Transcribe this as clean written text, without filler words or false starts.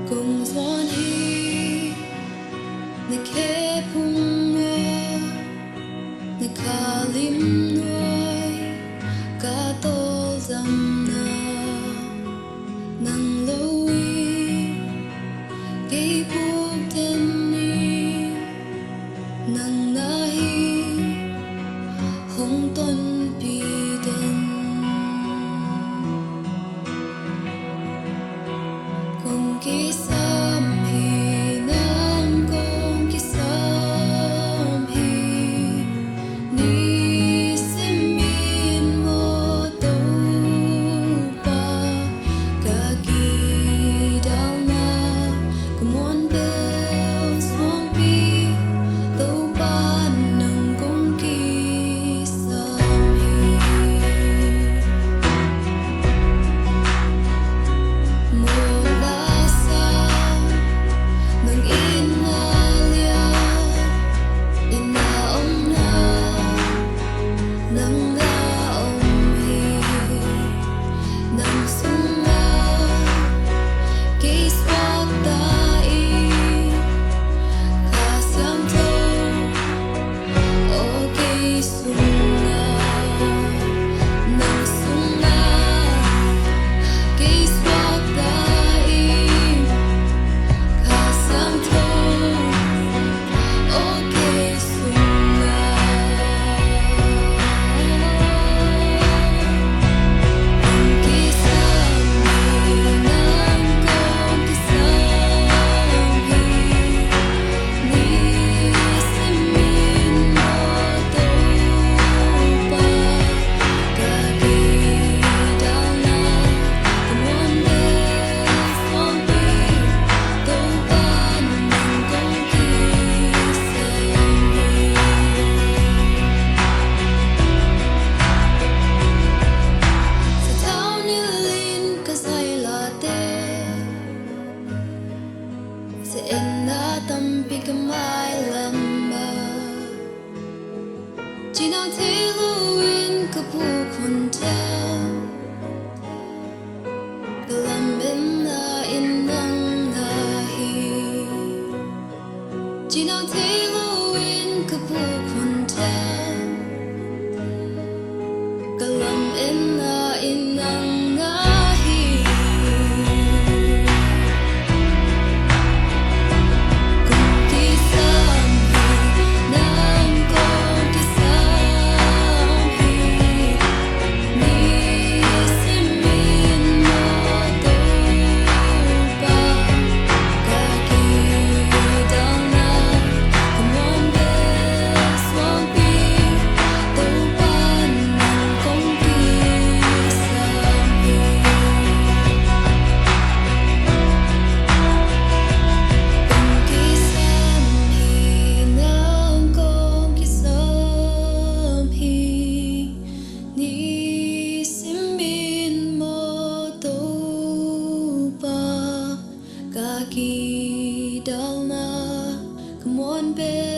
cùng doan hi ne ke phung mưa ne kha lim nuôi cả tô dầm na nang lâu cái buộc tên ni nang nahi hong ton pi den kong ki sam hi nang kong ki sam hi ni sim min mo to pa ka ki dal na come on bells won't be to pa nang kong ki sam hi mo la sa nang inalia ina om na nang na om hi nang sung na ki swak ta i ka sam to o ki sung na nang sung na ki swak ta i ka sam to o ki sung na ki sam hi nang kong ki sam hi ni sim min mo to pa ka ki dal na come on bells won't be to pa nang kong ki sam hi sa tao nilin ka sai la te sa en na tampi ka mai lamba chỉ nói thế luin ka pu khun ta ka lam bên na in nang na hi chỉ nói thế luin ka pu khun ta ka lam in nang na hi kong ki sam hi nang kong ki sam hi ni sim min mo to pa ka ki dal na come on bells won't be to pa nang kong ki sam hi kong ki sam hi nang kong ki sam hi ni sim min mo to pa ka ki dal na come on bells